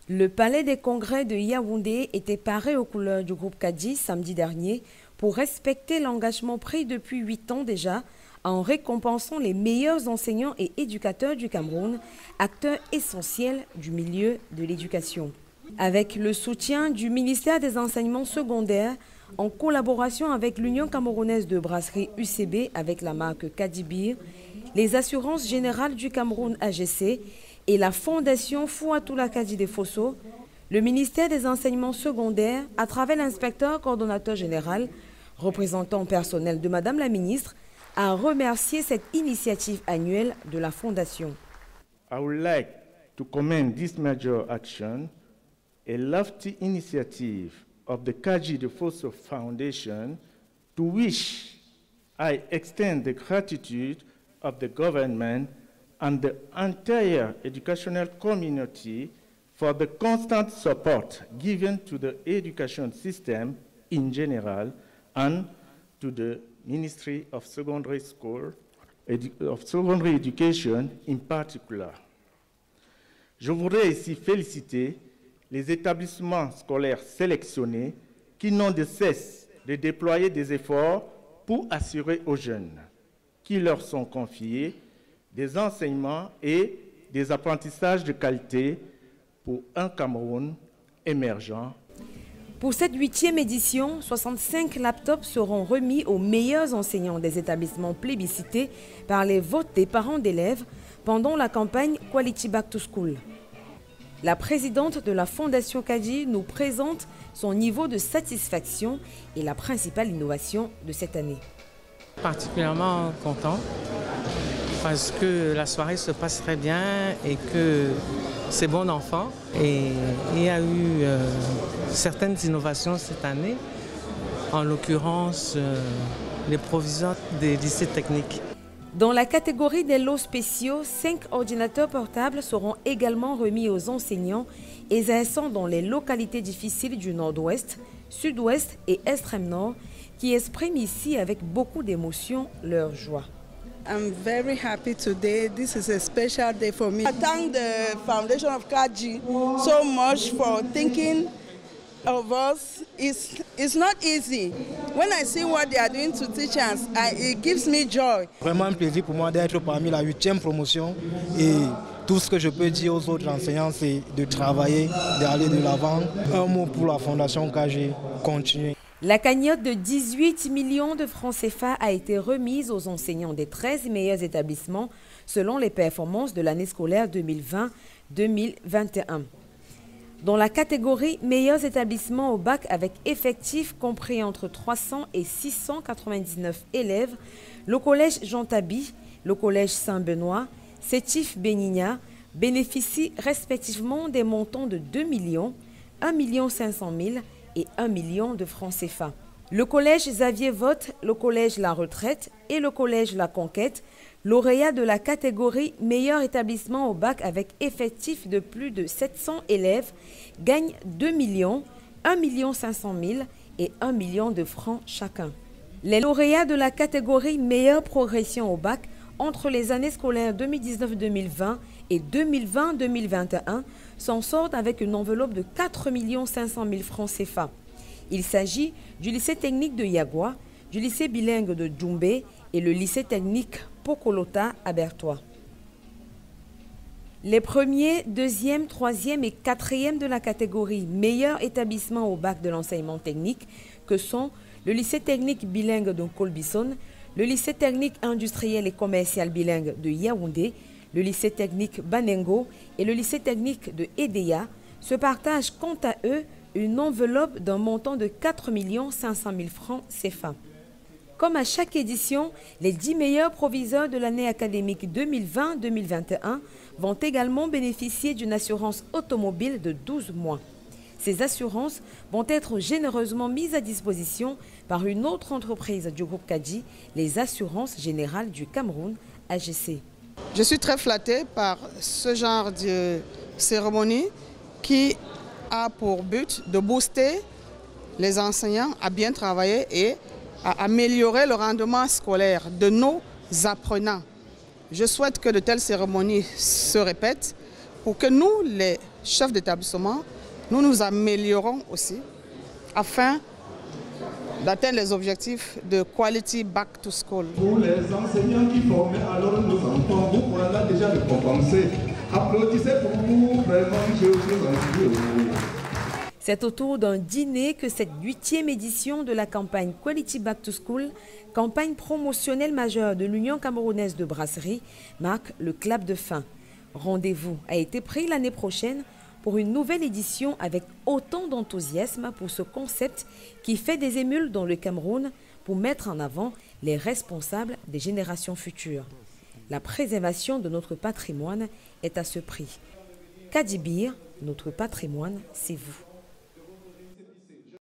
Le palais des congrès de Yaoundé était paré aux couleurs du groupe Kadi samedi dernier pour respecter l'engagement pris depuis 8 ans déjà en récompensant les meilleurs enseignants et éducateurs du Cameroun, acteurs essentiels du milieu de l'éducation. Avec le soutien du ministère des Enseignements secondaires, en collaboration avec l'Union camerounaise de brasserie UCB avec la marque Kadibir, les assurances générales du Cameroun AGC et la fondation Fouatoula Kadi des Fosso, le ministère des Enseignements secondaires, à travers l'inspecteur coordonnateur général, représentant personnel de Madame la ministre, a remercié cette initiative annuelle de la fondation. I would like to commend this major action, a lofty initiative of the Kadi de Fosso Foundation, to which I extend the gratitude of the government and the entire educational community for the constant support given to the education system in general and to the Ministry of Secondary Education in particular. Je voudrais ici féliciter les établissements scolaires sélectionnés qui n'ont de cesse de déployer des efforts pour assurer aux jeunes qui leur sont confiés des enseignements et des apprentissages de qualité pour un Cameroun émergent. Pour cette 8e édition, 65 laptops seront remis aux meilleurs enseignants des établissements plébiscités par les votes des parents d'élèves pendant la campagne Quality Back to School. La présidente de la Fondation Kadi nous présente son niveau de satisfaction et la principale innovation de cette année. Particulièrement content parce que la soirée se passe très bien et que c'est bon enfant. Et il y a eu certaines innovations cette année, en l'occurrence les proviseurs des lycées techniques. Dans la catégorie des lots spéciaux, 5 ordinateurs portables seront également remis aux enseignants exerçant dans les localités difficiles du Nord-Ouest, Sud-Ouest et Extrême-Nord qui expriment ici avec beaucoup d'émotion leur joie. I'm very happy today. This is a special day for me. I thank the Foundation of Kadi so much for thinking of us. It's not easy. When I see what they are doing to teach us, it gives me joy. Vraiment un plaisir pour moi d'être parmi la 8e promotion et tout ce que je peux dire aux autres enseignants, c'est de travailler, d'aller de l'avant. Un mot pour la Fondation Kadi, continuer. La cagnotte de 18 millions de francs CFA a été remise aux enseignants des 13 meilleurs établissements selon les performances de l'année scolaire 2020-2021. Dans la catégorie meilleurs établissements au bac avec effectifs compris entre 300 et 699 élèves, le collège Jean Tabi, le collège Saint-Benoît, Sétif Bénigna bénéficient respectivement des montants de 2 millions, 1 500 000 et 1 million de francs CFA. Le collège Xavier Vote, le collège La Retraite et le collège La Conquête, lauréats de la catégorie meilleur établissement au bac avec effectif de plus de 700 élèves, gagnent 2 millions, 1 500 000 et 1 million de francs chacun. Les lauréats de la catégorie meilleure progression au bac entre les années scolaires 2019-2020 et 2020-2021 s'en sortent avec une enveloppe de 4 500 000 francs CFA. Il s'agit du lycée technique de Yagua, du lycée bilingue de Djoumbé et le lycée technique Pokolota à Bertois. Les premiers, deuxième, troisième et quatrième de la catégorie meilleur établissement au bac de l'enseignement technique que sont le lycée technique bilingue de Kolbison, le lycée technique industriel et commercial bilingue de Yaoundé, le lycée technique Banengo et le lycée technique de Edea se partagent quant à eux une enveloppe d'un montant de 4 500 000 francs CFA. Comme à chaque édition, les 10 meilleurs proviseurs de l'année académique 2020-2021 vont également bénéficier d'une assurance automobile de 12 mois. Ces assurances vont être généreusement mises à disposition par une autre entreprise du groupe Kadi, les Assurances Générales du Cameroun, AGC. Je suis très flattée par ce genre de cérémonie qui a pour but de booster les enseignants à bien travailler et à améliorer le rendement scolaire de nos apprenants. Je souhaite que de telles cérémonies se répètent pour que nous, les chefs d'établissement, nous nous améliorons aussi afin d'atteindre les objectifs de Quality Back to School. Pour les enseignants qui forment alors nos enfants, vous pourrez déjà le compenser. Applaudissez pour vous, vraiment, je vous en prie. C'est autour d'un dîner que cette 8e édition de la campagne Quality Back to School, campagne promotionnelle majeure de l'Union camerounaise de brasserie, marque le clap de fin. Rendez-vous a été pris l'année prochaine pour une nouvelle édition avec autant d'enthousiasme pour ce concept qui fait des émules dans le Cameroun pour mettre en avant les responsables des générations futures. La préservation de notre patrimoine est à ce prix. Kadibir, notre patrimoine, c'est vous.